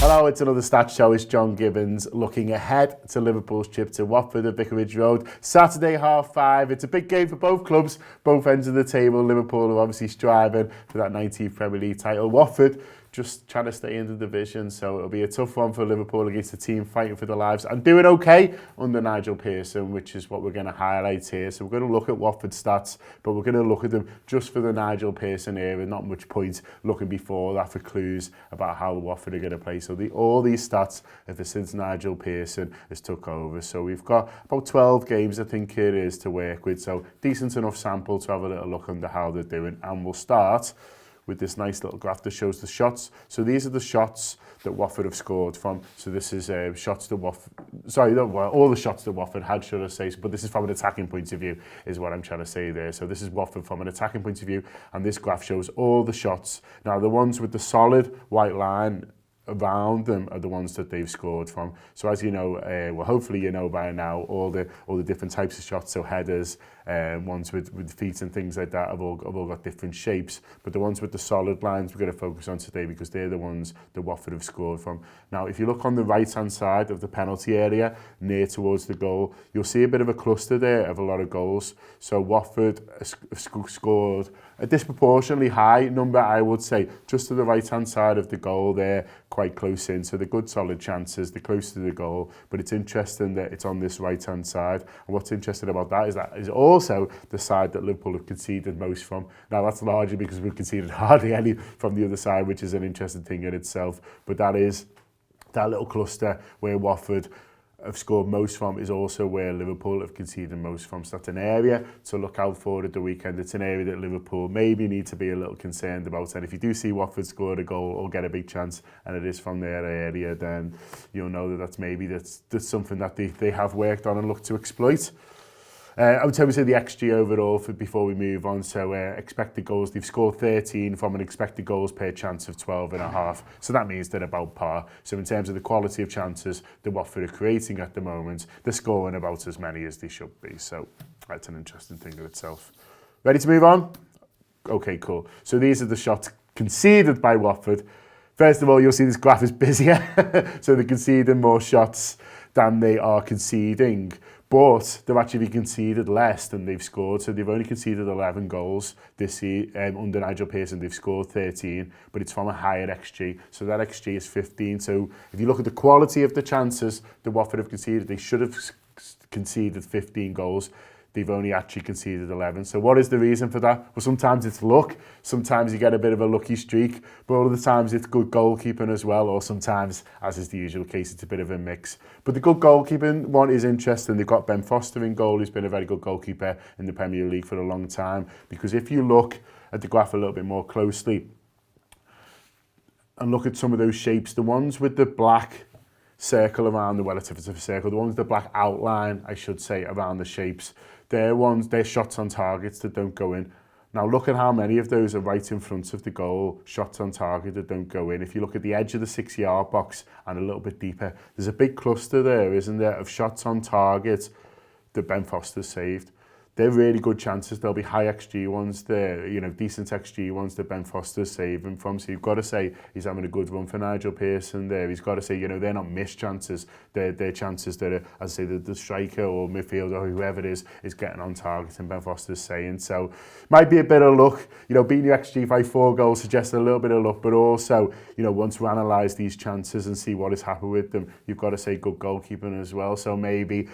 Hello, it's another Stats Show. It's John Gibbons looking ahead to Liverpool's trip to Watford at Vicarage Road. Saturday, 5:30. It's a big game for both clubs, both ends of the table. Liverpool are obviously striving for that 19th Premier League title. Watford just trying to stay in the division, so it'll be a tough one for Liverpool against a team fighting for their lives and doing okay under Nigel Pearson, which is what we're going to highlight here. So we're going to look at Watford stats, but we're going to look at them just for the Nigel Pearson era. Not much point looking before that for clues about how Watford are going to play. So all these stats are since Nigel Pearson has took over. So we've got about 12 games, I think it is, to work with. So decent enough sample to have a little look under how they're doing. And we'll start with this nice little graph that shows the shots. So these are the shots that Watford have scored from. So this is shots that Watford, all the shots that Watford had, should I say, but this is from an attacking point of view, is what I'm trying to say there. So this is Watford from an attacking point of view, and this graph shows all the shots. Now the ones with the solid white line around them are the ones that they've scored from. So as you know, well, hopefully you know by now, all the different types of shots. So headers, ones with feet and things like that have all got different shapes. But the ones with the solid lines we're going to focus on today because they're the ones that Watford have scored from. Now, if you look on the right-hand side of the penalty area, near towards the goal, you'll see a bit of a cluster there of a lot of goals. So Watford scored a disproportionately high number, I would say, just to the right-hand side of the goal there, quite close in. So they're good, solid chances, they're close to the goal, but it's interesting that it's on this right-hand side. And what's interesting about that is also the side that Liverpool have conceded most from. Now, that's largely because we've conceded hardly any from the other side, which is an interesting thing in itself. But that is that little cluster where Watford have scored most from is also where Liverpool have conceded most from. So that's an area to look out for at the weekend. It's an area that Liverpool maybe need to be a little concerned about. And if you do see Watford score a goal or get a big chance, and it is from their area, then you'll know that that's something that they have worked on and looked to exploit. I would say the XG overall before we move on. So expected goals, they've scored 13 from an expected goals per chance of 12.5. So that means they're about par. So in terms of the quality of chances that Watford are creating at the moment, they're scoring about as many as they should be. So that's an interesting thing in itself. Ready to move on? Okay, cool. So these are the shots conceded by Watford. First of all, you'll see this graph is busier. So they're conceding more shots than they are conceding. But they've actually conceded less than they've scored. So they've only conceded 11 goals this year. Under Nigel Pearson, they've scored 13, but it's from a higher XG. So that XG is 15. So if you look at the quality of the chances that Watford have conceded, they should have conceded 15 goals. They've only actually conceded 11. So what is the reason for that? Well, sometimes it's luck. Sometimes you get a bit of a lucky streak. But all of the times it's good goalkeeping as well. Or sometimes, as is the usual case, it's a bit of a mix. But the good goalkeeping one is interesting. They've got Ben Foster in goal, who's been a very good goalkeeper in the Premier League for a long time. Because if you look at the graph a little bit more closely and look at some of those shapes, the ones with the black circle around the, well, it's a circle, the ones with the black outline, I should say, around the shapes, they're shots on targets that don't go in. Now look at how many of those are right in front of the goal, shots on target that don't go in. If you look at the edge of the 6-yard box and a little bit deeper, there's a big cluster there, isn't there, of shots on target that Ben Foster's saved. They're really good chances. There'll be high XG ones there, decent XG ones that Ben Foster's saving from. So you've got to say he's having a good run for Nigel Pearson there. He's got to say, they're not missed chances. They're chances that are, as I say, the striker or midfielder or whoever it is getting on target, and Ben Foster's saying. So might be a bit of luck. Beating your XG by 4 goals suggests a little bit of luck, but also, once we analyse these chances and see what has happened with them, you've got to say good goalkeeping as well. So maybe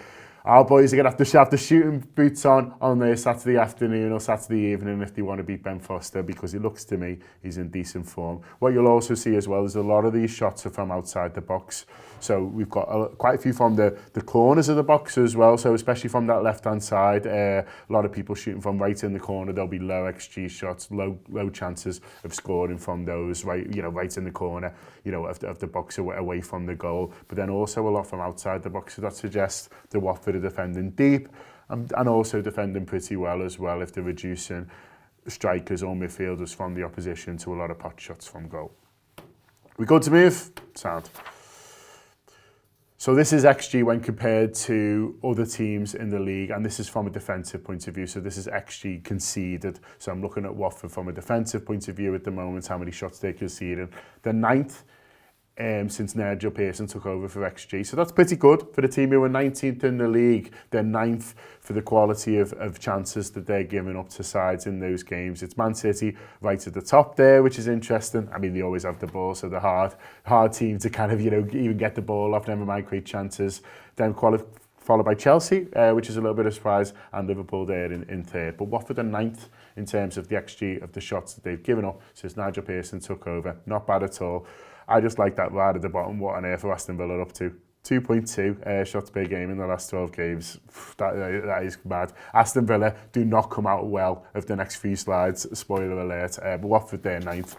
our boys are going to have the shooting boots on their Saturday afternoon or Saturday evening if they want to beat Ben Foster, because it looks to me he's in decent form. What you'll also see as well is a lot of these shots are from outside the box. So we've got quite a few from the corners of the box as well. So especially from that left-hand side, a lot of people shooting from right in the corner. There'll be low XG shots, low chances of scoring from those, right in the corner, of the box away from the goal. But then also a lot from outside the box. So that suggests the Watford are defending deep and also defending pretty well as well if they're reducing strikers or midfielders from the opposition to a lot of pot shots from goal. We go to move? Sound. So this is XG when compared to other teams in the league, and this is from a defensive point of view. So this is XG conceded. So I'm looking at Watford from a defensive point of view at the moment, how many shots they're conceding. They're 9th since Nigel Pearson took over for XG. So that's pretty good for the team who were 19th in the league. They're 9th for the quality of chances that they're giving up to sides in those games. It's Man City right at the top there, which is interesting. I mean, they always have the ball, so they're hard team to kind of, even get the ball off, never mind create chances. Then followed by Chelsea, which is a little bit of a surprise, and Liverpool there in third. But Watford are 9th in terms of the XG of the shots that they've given up since Nigel Pearson took over. Not bad at all. I just like that right at the bottom. What on earth are Aston Villa up to? 2.2 shots per game in the last 12 games. That is mad. Aston Villa do not come out well of the next few slides. Spoiler alert. But Watford, they're 9th.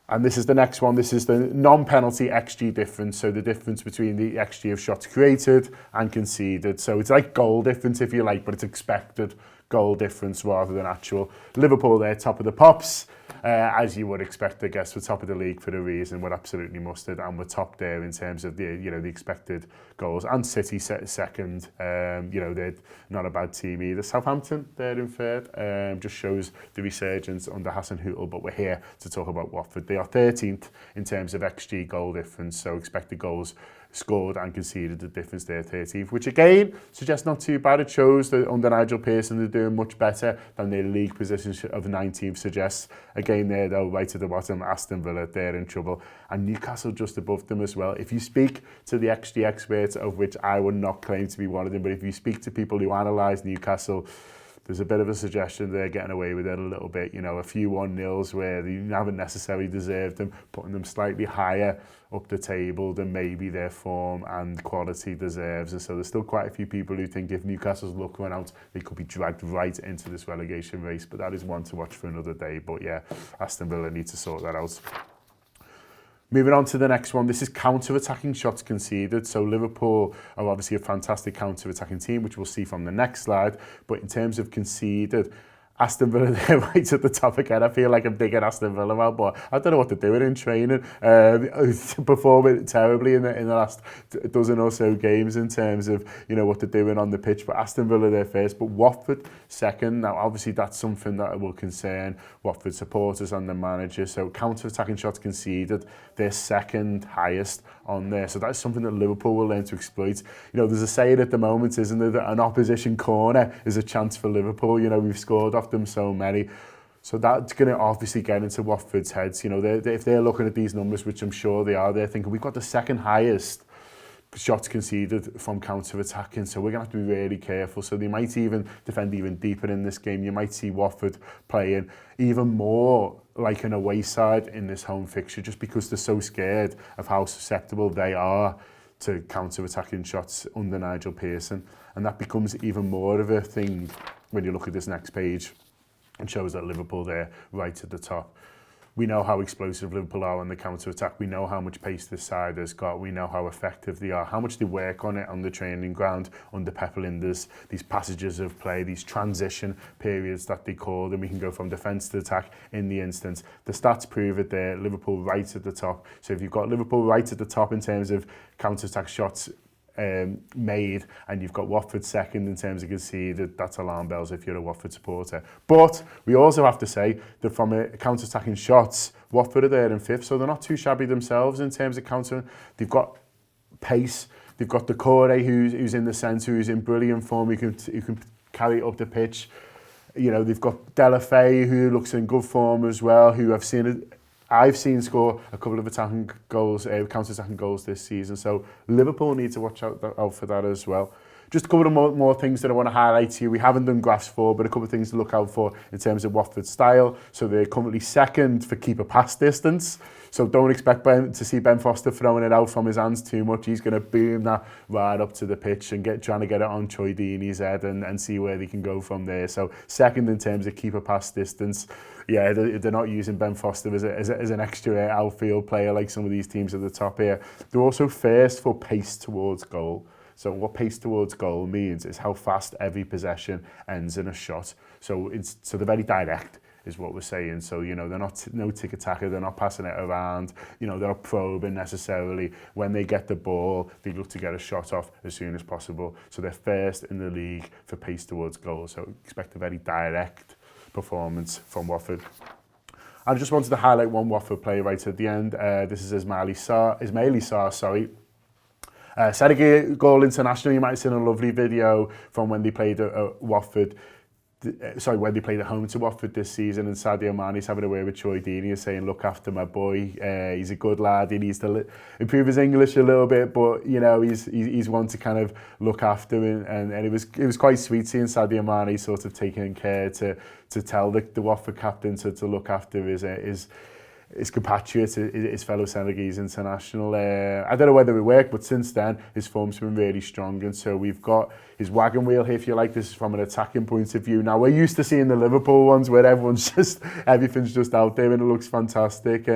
And this is the next one. This is the non-penalty XG difference. So the difference between the XG of shots created and conceded. So it's like goal difference, if you like, but it's expected goal difference rather than actual. Liverpool, they're top of the pops. As you would expect, I guess, we're top of the league for a reason. We're absolutely mustard, and we're top there in terms of the expected goals. And City second. They're not a bad team either. Southampton, they're in third. Just shows the resurgence under Hassan Hüttl. But we're here to talk about Watford. They are 13th in terms of XG goal difference. So expected goals scored and conceded, the difference there 13th, which again suggests not too bad. It shows that under Nigel Pearson they're doing much better than their league position of 19th suggests. Again there though, right at the bottom, Aston Villa, they're in trouble, and Newcastle just above them as well. If you speak to the XG experts, of which I would not claim to be one of them, but if you speak to people who analyse Newcastle, there's a bit of a suggestion they're getting away with it a little bit. A few 1-0s where you haven't necessarily deserved them, putting them slightly higher up the table than maybe their form and quality deserves. And so there's still quite a few people who think if Newcastle's luck run out, they could be dragged right into this relegation race. But that is one to watch for another day. But yeah, Aston Villa need to sort that out. Moving on to the next one, this is counter-attacking shots conceded. So Liverpool are obviously a fantastic counter-attacking team, which we'll see from the next slide. But in terms of conceded, Aston Villa, they're right at the top again. I feel like I'm digging Aston Villa out, but I don't know what they're doing in training. Performing terribly in the last dozen or so games in terms of what they're doing on the pitch. But Aston Villa, they're first, but Watford second. Now, obviously, that's something that will concern Watford supporters and the manager. So counter-attacking shots conceded, they're second highest on there. So that's something that Liverpool will learn to exploit. There's a saying at the moment, isn't there, that an opposition corner is a chance for Liverpool. We've scored off them so many. So that's going to obviously get into Watford's heads. If they're looking at these numbers, which I'm sure they are, they're thinking we've got the second highest shots conceded from counter-attacking, so we're going to have to be really careful. So they might even defend even deeper in this game. You might see Watford playing even more like an away side in this home fixture, just because they're so scared of how susceptible they are to counter-attacking shots under Nigel Pearson. And that becomes even more of a thing when you look at this next page and shows that Liverpool there right at the top. We know how explosive Liverpool are on the counter-attack. We know how much pace this side has got. We know how effective they are, how much they work on it on the training ground under Pep Linders, these passages of play, these transition periods that they call them. We can go from defence to attack in the instant. The stats prove it there. Liverpool right at the top. So if you've got Liverpool right at the top in terms of counter-attack shots made, and you've got Watford second in terms of conceded, that's alarm bells if you're a Watford supporter. But we also have to say that from a counter-attacking shots, Watford are there in fifth, so they're not too shabby themselves in terms of counter. They've got pace, they've got Decore who's in the centre, who's in brilliant form, who can carry it up the pitch. They've got Delafay, who looks in good form as well, who I've seen score a couple of attacking goals, counter-attacking goals this season. So Liverpool need to watch out for that as well. Just a couple of more things that I want to highlight to you. We haven't done graphs for, but a couple of things to look out for in terms of Watford's style. So they're currently second for keeper pass distance. So don't expect to see Ben Foster throwing it out from his hands too much. He's going to boom that right up to the pitch and trying to get it on Troy Deeney's head and see where they can go from there. So second in terms of keeper pass distance. Yeah, they're not using Ben Foster as an extra outfield player like some of these teams at the top here. They're also first for pace towards goal. So what pace towards goal means is how fast every possession ends in a shot. So they're very direct, is what we're saying. So, they're not no tick-attacker, they're not passing it around, they're not probing necessarily. When they get the ball, they look to get a shot off as soon as possible. So they're first in the league for pace towards goal. So expect a very direct performance from Watford. I just wanted to highlight one Watford player right at the end. This is Ismaili Sarr, sorry. Set a goal international. You might have seen a lovely video from when they played at Watford. When they played at home to Watford this season, and Sadio Mane's having a word with Troy Deeney saying, look after my boy, he's a good lad, he needs to improve his English a little bit, but you know, he's one to kind of look after, and it was quite sweet seeing Sadio Mane sort of taking care to tell the Watford captain to look after his compatriot, his fellow Senegalese international. I don't know whether it worked, but since then, his form's been really strong. And so we've got his wagon wheel here, if you like. This is from an attacking point of view. Now, we're used to seeing the Liverpool ones where everything's just out there and it looks fantastic.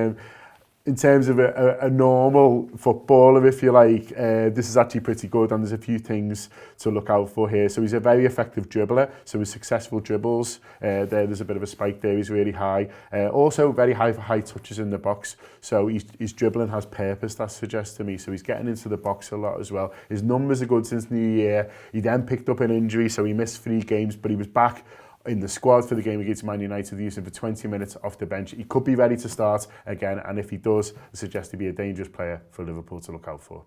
In terms of a normal footballer, if you like, this is actually pretty good, and there's a few things to look out for here. So he's a very effective dribbler, so his successful dribbles, there's a bit of a spike there, he's really high. Also very high for high touches in the box, so his dribbling has purpose, that suggests to me, so he's getting into the box a lot as well. His numbers are good since New Year. He then picked up an injury, so he missed 3 games, but he was back in the squad for the game against Man United, using for 20 minutes off the bench. He could be ready to start again, and if he does, I suggest he'd be a dangerous player for Liverpool to look out for.